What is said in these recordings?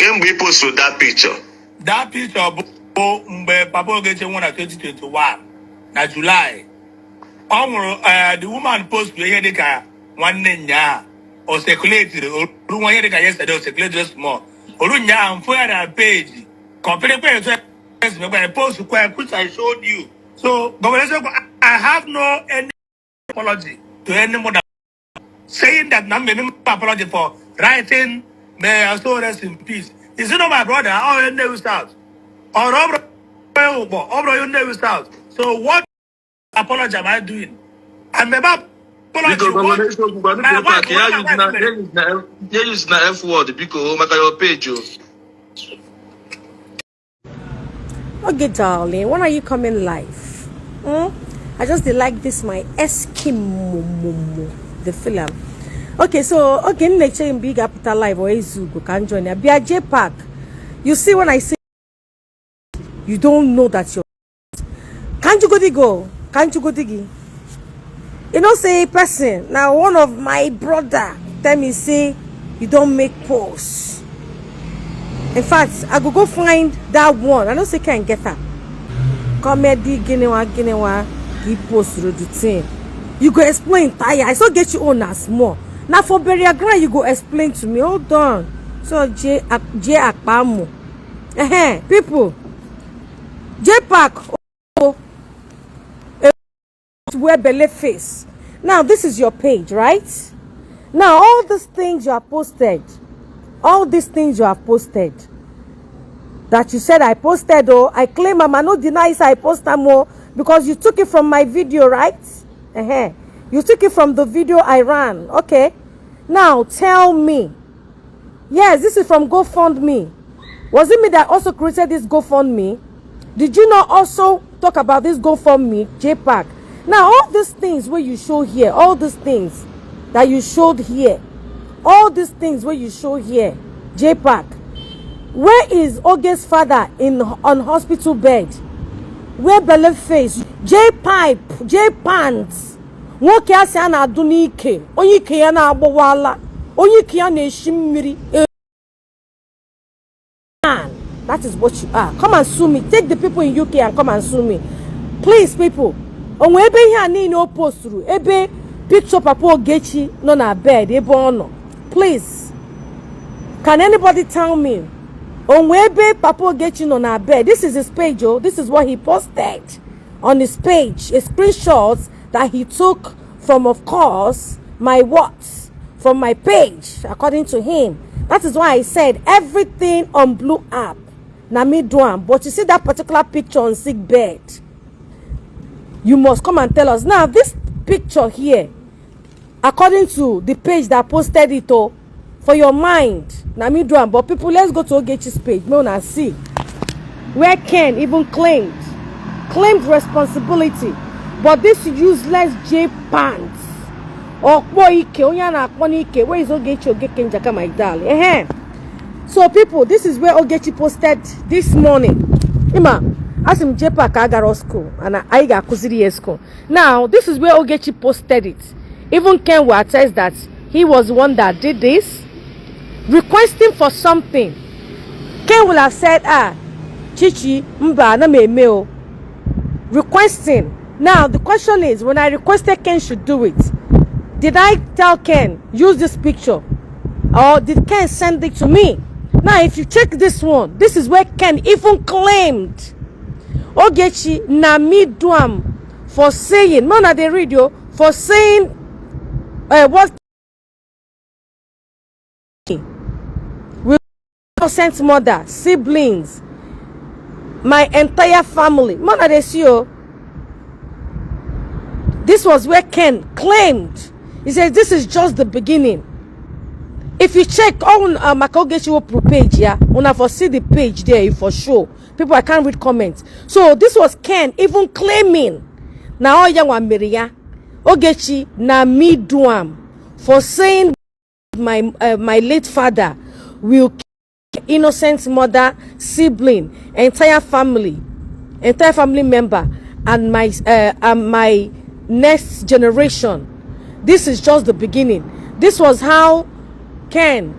Can we post with that picture? That picture Papa Ogechi won at 2021 na July. The woman post here one nya or circulated or one here yesterday or circulated small. Or nya and for that page. Compare I post which I showed you. So I have no any apology to any mother saying that I'm making apology for writing may also rest in peace. Is it not my brother? Oh, you never start. Or you never start. So what apology am I doing? I'm about apology. Yeah, use the F word because make your page. Okay, darling, when are you coming live? I just like this my Eskimo the film. Okay, so again, lecture in big after live or Ezugo can join there. Be a Jpac. You see when I say you don't know that you're. Can't you go? Can't you go diggy? You know, say person. Now one of my brother tell me say you don't make posts. In fact, I go find that one. I don't say can get her. Comedy Ginewa, he post routine. You go explain tire. I saw get you on as more. Now for burial ground, you go explain to me. Hold on. So Akpamu. People. Jpac wear belly face. Now this is your page, right? Now all these things you have posted, that you said I posted, oh, I claim I'm no deny I posted more because you took it from my video, right? You took it from the video I ran. Okay. Now tell me. Yes, this is from GoFundMe. Was it me that also created this GoFundMe? Did you not also talk about this GoFundMe, Jpac? Now all these things where you show here, all these things that you showed here, Jpac, where is Oge's father on hospital bed? Where belly face? J-pipe, J-pants. Nwoke asị a na-adụ n'ike, onye ike ya na-agbawala, onye ike ya na-eshimiri. That is what you are. Come and sue me. Take the people in UK and come and sue me. Please, people. Onwe ebe ihe a niile post through. Ebe picture Papa Ogechi no na bed. Ebe ono. Please. Can anybody tell me? Onwe ebe Papa Ogechi no na bed. This is his page, oh. This is what he posted on his page. A screenshot that he took from, of course, my what? From my page, according to him. That is why I said everything on Blue app. Na me do am. But you see that particular picture on sick bed. You must come and tell us. Now, this picture here, according to the page that posted it, oh, for your mind, na me do am. But people, let's go to Ogechi's page. No, na see. Where Ken even claimed responsibility. But this useless J-pants. Or where is Ogechi Ogekenjaka, my darling? So people, this is where Ogechi posted this morning. Ima, as him Jpac agaro school and I got Kuziri school. Now, this is where Ogechi posted it. Even Ken will attest that he was the one that did this, requesting for something. Ken will have said, Chichi, mba na me meo. Requesting. Now, the question is, when I requested Ken should do it, did I tell Ken, use this picture? Or did Ken send it to me? Now, if you check this one, this is where Ken even claimed Ogechi na me duam for saying, no, na the radio, for saying what with innocent mother, siblings, my entire family. Man, they see you. This was where Ken claimed. He said, this is just the beginning. If you check on Ogechi page, yeah, una for see the page there for sure. People, I can't read comments. So this was Ken even claiming. Now Ogechi na me duam for saying my late father will kill innocent mother, sibling, entire family member, and my next generation. This is just the beginning. This was how Ken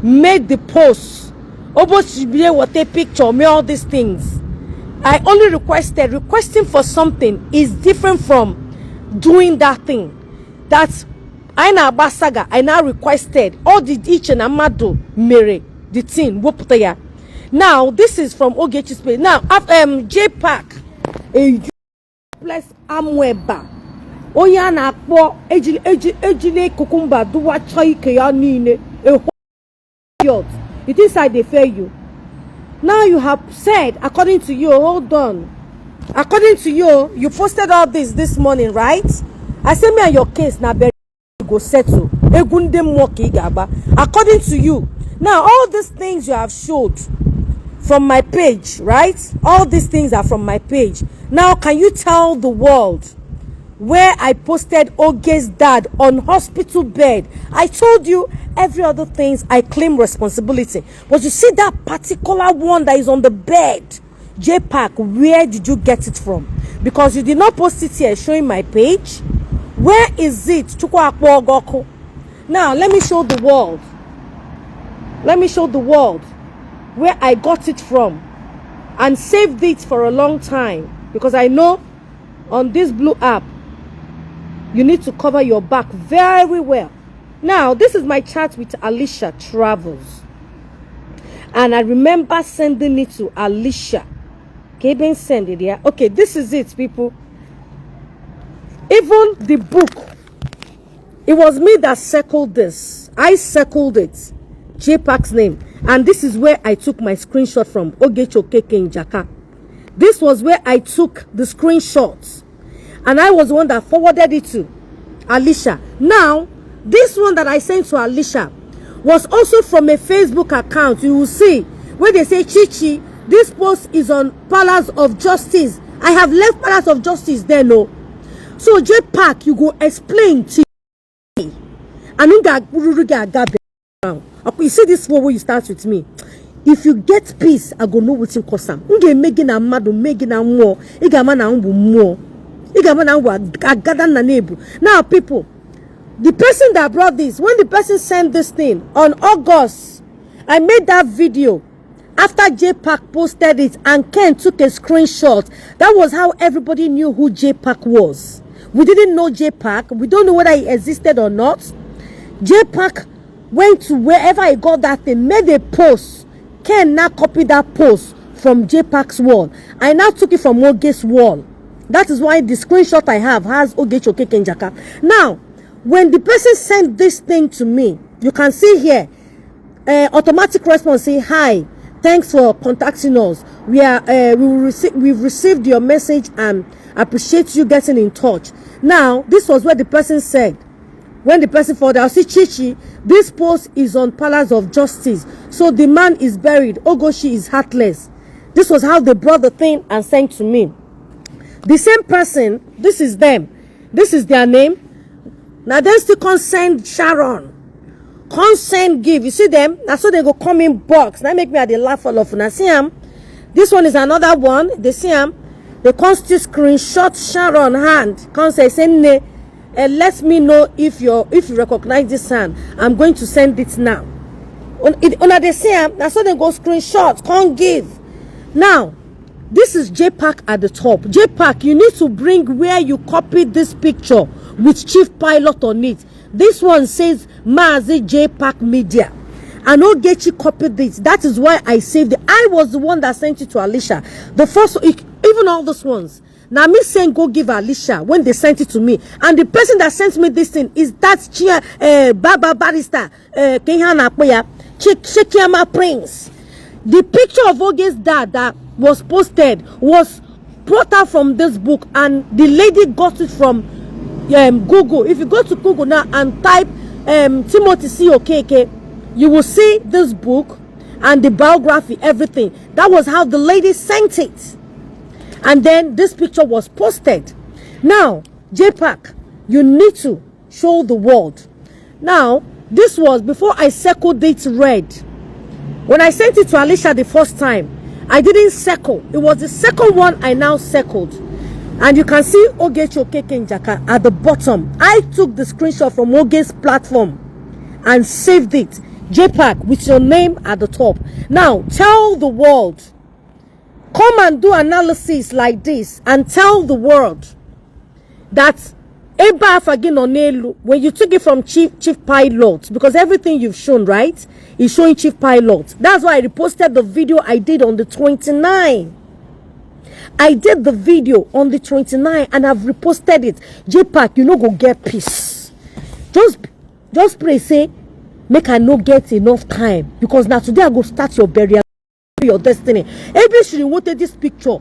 made the post Obo should be able to take picture, me all these things. I only requested. Requesting for something is different from doing that thing. That's I now basaga. I now requested all the each and amado mere the thing. Now this is from Ogechi's page. Now Jpac a plus amweba. Oya na akpo ejile kukumba duwa chai ke ya nine a yacht. It is inside they fail you. Now you have said, according to you, hold on. According to you, you posted all this morning, right? I said me and your case now go settle. According to you. Now all these things you have showed from my page, right? All these things are from my page. Now can you tell the world where I posted Oge's dad on hospital bed? I told you every other things I claim responsibility, but you see that particular one that is on the bed, Jpac, where did you get it from? Because you did not post it here showing my page. Where is it? Now let me show the world. Let me show the world where I got it from and saved it for a long time, because I know on this blue app you need to cover your back very well. Now, this is my chat with Alicia Travels. And I remember sending it to Alicia. Okay, send it here. Okay, this is it, people. Even the book, it was me that circled this. I circled it. Jpac's name. And this is where I took my screenshot from. Okeke in Jaka. This was where I took the screenshots. And I was the one that forwarded it to Alicia. Now, this one that I sent to Alicia was also from a Facebook account. You will see where they say, Chichi, this post is on Palace of Justice. I have left Palace of Justice there, no. So, Jpac, you go explain to me. And you see this one where you start with me. If you get peace, I go know what's in cosam. Now, people, the person that brought this, when the person sent this thing on August, I made that video after Jpac posted it and Ken took a screenshot. That was how everybody knew who Jpac was. We didn't know Jpac. We don't know whether he existed or not. Jpac went to wherever he got that thing, made a post. Ken now copied that post from Jpac's wall. I now took it from Oge's wall. That is why the screenshot I have has Ogechi Okeke Njaka. Now, when the person sent this thing to me, you can see here, automatic response say, hi, thanks for contacting us. We've received your message and appreciate you getting in touch. Now, this was what the person said. When the person forwarded, I'll see Chichi, this post is on Palace of Justice. So the man is buried. Ogoshi is heartless. This was how they brought the thing and sent to me. The same person, this is them. This is their name. Now they still consent Sharon. Consent give. You see them? That's so they go come in box. Now make me at the laugh all of now. See them? This one is another one. They see them. They can still screenshot Sharon hand. Consent say let me know if you recognize this hand. I'm going to send it now. On they see them. That's so they go screenshot. Can't give. Now. This is Jpac at the top. Jpac, you need to bring where you copied this picture with Chief Pilot on it. This one says Mazi Jpac Media. And Ogechi copied this. That is why I saved it. I was the one that sent it to Alicia. The first, even all those ones. Now me saying go give Alicia when they sent it to me. And the person that sent me this thing is that Baba Barrister Kenyana Akwa, Shekiama Prince. The picture of Oge's dad that was posted was brought out from this book, and the lady got it from Google. If you go to Google now and type Timothy C. Okeke, you will see this book and the biography, everything. That was how the lady sent it. And then this picture was posted. Now, Jpac, you need to show the world. Now, this was before I circled it red. When I sent it to Alicia the first time, I didn't circle. It was the second one I now circled. And you can see Ogechi Okeke Njaka at the bottom. I took the screenshot from Oge's platform and saved it. Jpac with your name at the top. Now tell the world, come and do analysis like this and tell the world that when you took it from chief pilot, because everything you've shown, right, is showing chief pilot. That's why I reposted the video I did on the 29th. I did the video on the 29th and I've reposted it. Jpac, you know, go get peace. Just pray, say, make I no get enough time, because now today I go start your burial, your destiny. Everybody should wanted this picture.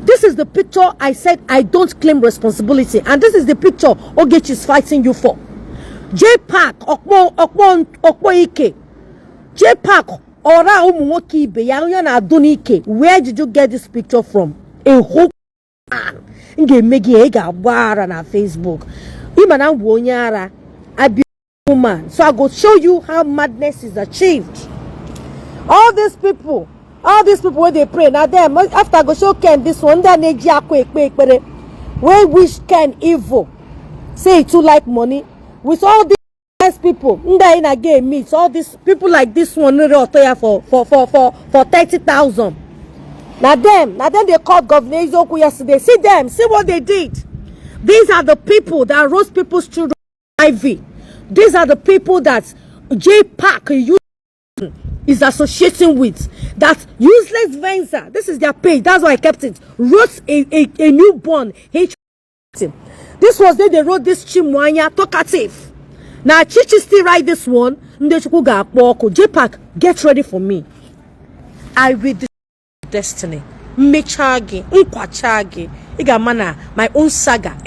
This is the picture I said I don't claim responsibility, and this is the picture Ogechi is fighting you for. Jpac, Okwo Ike, Jpac, Ora Umuwoki Ibe, Yaruya Adonike. Where did you get this picture from? A whole man. Nge megi ega wara na Facebook. Imana wonyara, I be woman. So I go show you how madness is achieved. All these people where they pray, now them after I go show Ken this one, then they we wish Ken evil, say it too like money with all these nice people. In a game meets all these people like this one for 30,000. Now them they called Governor Izoku yesterday. See them, see what they did. These are the people that roast people's children IV. These are the people that Jpac is associating with, that useless Venza. This is their page. That's why I kept it. Wrote a newborn H. This was they wrote this Chimwanya talkative. Now Chichi still write this one. Jpac, get ready for me. I will this destiny. Mechagi, Nkwachagi, Igamana, my own saga,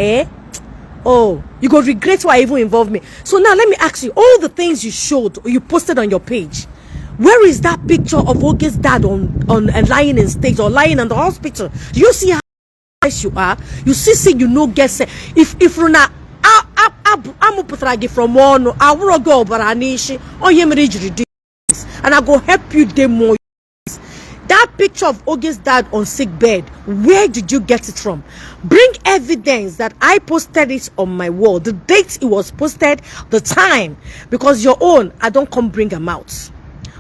Oh, you go regret why I even involved me. So now let me ask you, all the things you showed or you posted on your page, where is that picture of Oge's dad on lying in stage or lying in the hospital? Do you see how nice you are? You see you know guess if Runa I'm from one I will go baranishi or yemri and I go help you demo. That picture of Oge's dad on sick bed, where did you get it from? Bring evidence that I posted it on my wall, the date it was posted, the time, because your own I don't come bring them out.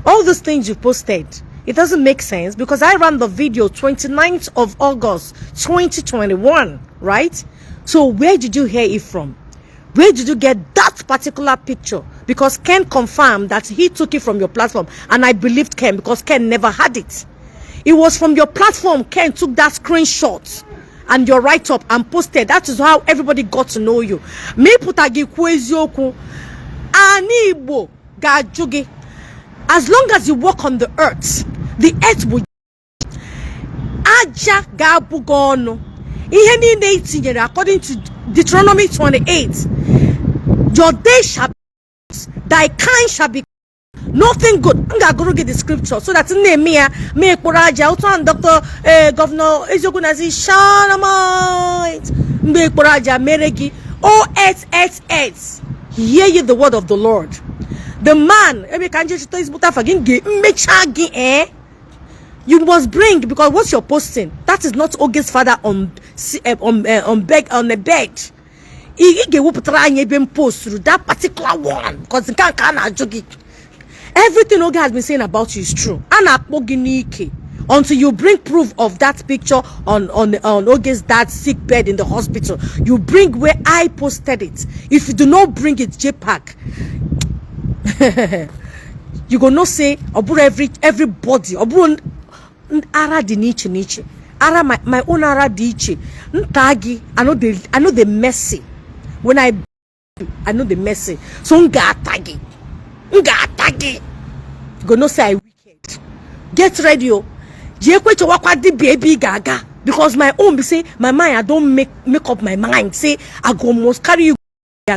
All those things you posted, it doesn't make sense, because I ran the video 29th of August 2021, right? So where did you hear it from? Where did you get that particular picture? Because Ken confirmed that he took it from your platform, and I believed Ken because Ken never had it. It was from your platform. Ken took that screenshot and your write-up and posted. That is how everybody got to know you. Me putagi kwezioku ani Igbo gajugi. As long as you walk on the earth will aja gabugono. Ihe niile itinyere according to Deuteronomy 28. Your day shall be, thy kind shall be. Nothing good. I'm going to get the scripture so that in Nehemiah, me Koraja, Utan Dr. Governor Ezogunazi, Shanamite, me Koraja, Meregi, O888. Hear ye the word of the Lord. The man, you must bring, because what you're posting, that is not Oge's father on a bed. He gave post through that particular one because everything Oge has been saying about you is true. Until you bring proof of that picture on Oge's dad's sick bed in the hospital, you bring where I posted it. If you do not bring it, Jpac, you gonna say everybody ara di niche ara my own ara di iche ntagi. I know the messy. When I know the messy, so nga tagi. You gonna say I wicked. Get ready, baby gaga, because my own be say my mind I don't make up my mind. Say I go must carry you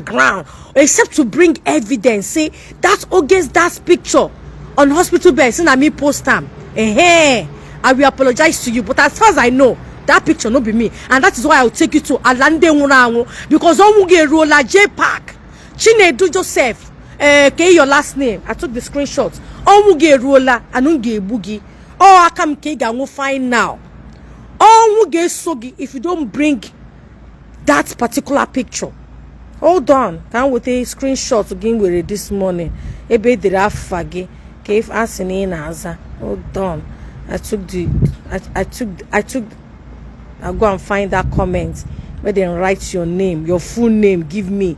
ground, except to bring evidence. Say that's Oge's that picture on hospital bed. Say na me post them. I will apologize to you, but as far as I know, that picture no be me, and that is why I will take you to Alande Unango, because Omuge Rola Jpac Chinedu Joseph. Okay, your last name. I took the screenshot. Omuge Rola Anunge Boogie. Oh, I come Kega will find now. Omuge Sogi, if you don't bring that particular picture, Hold on. Can we take a screenshot again with it this morning? Ebe the rafagi. If asking in Aza. Hold on. I'll go and find that comment where they write your name, your full name, give me.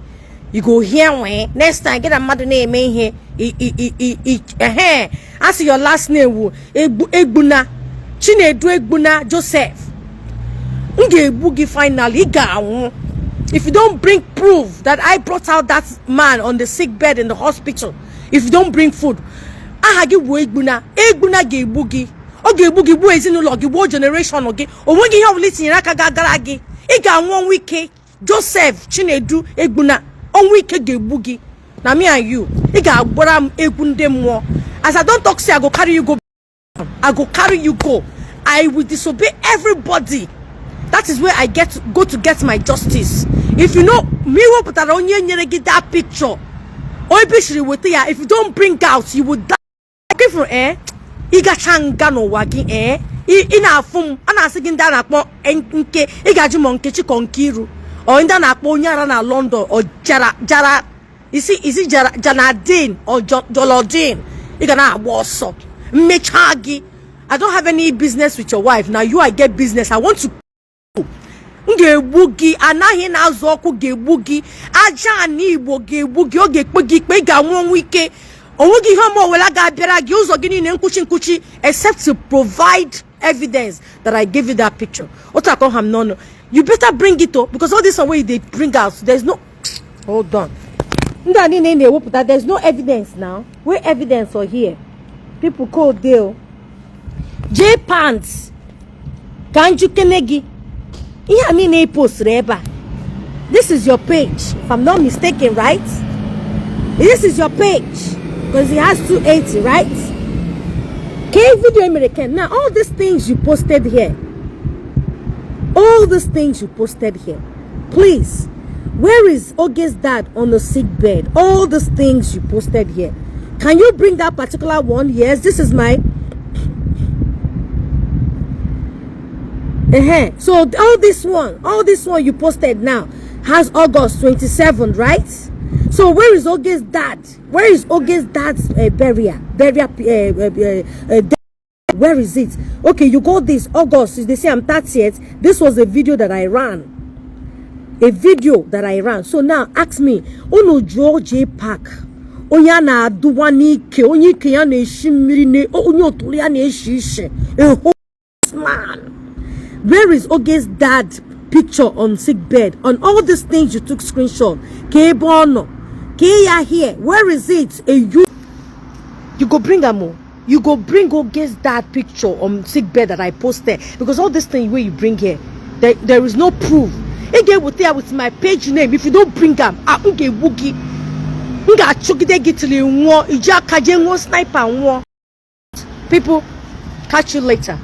You go here when next time get a mother name in here. Answer your last name. Egbuna. Chinedu Egbuna Joseph. Boogie finally. If you don't bring proof that I brought out that man on the sick bed in the hospital, if you don't bring food, I give Egbuna ge boogie. Oge boogie bo ezinulo ge bo generation oge. Owengi ya wuliti nyaka gagaragi. Iga one week Joseph Chinedu Egbuna on week ge boogie. Na me and you. Iga agbora egunde mo. As I don't talk say I go carry you go. I go carry you go. I will disobey everybody. That is where I go to get my justice. If you know me wo put get that picture. If you don't bring out, you will die. From Iga changano wagi ina fum ana sigin dana kpo nke igaji monkechi konkiru or inda na kpo nyara na London or jara is it Janadine or Jolodine iga na agboso mechagi. I don't have any business with your wife. Now you I get business. I want to Ngebugi anaghị na-azụ ọkụ gebugi aja ni Igbo gebugi oge kpegi ikpe ga nwa wike onwegi ihe ọma wela ga-abịara gị ụzọ gị niile nkwuchi except to provide evidence that I gave you that picture. No. You better bring it up because all this way they bring out there's no hold on. There's no evidence now. Where evidence are here? People call deal. Jpac Kanju Kenegi. This is your page, if I'm not mistaken, right? This is your page because it has 280, right? Okay, video American. Now, all these things you posted here, please, where is Oge's dad on the sick bed? All these things you posted here, can you bring that particular one? Yes, this is my. So all this one you posted now has August 27, right? So where is Oge's dad? Where is Oge's dad's burial? Where is it? Okay, you got this August. They say I'm 30th. This was a video that I ran. So now ask me, Ono Jpac. Onyana duwani ke onyi ke ya na eshimiri ne onyo tuli ya na eshishe. Man. Where is Oge's dad picture on sick bed? On all these things you took screenshot. Kebono. Keya here. Where is it? You go bring Amo. You go bring Oge's dad picture on sick bed that I posted. Because all this thing where you bring here, there is no proof. Again with my page name. If you don't bring them, unge woogie. Unga chukide gitli nwo. Ija kaje nwo sniper nwo. People, catch you later.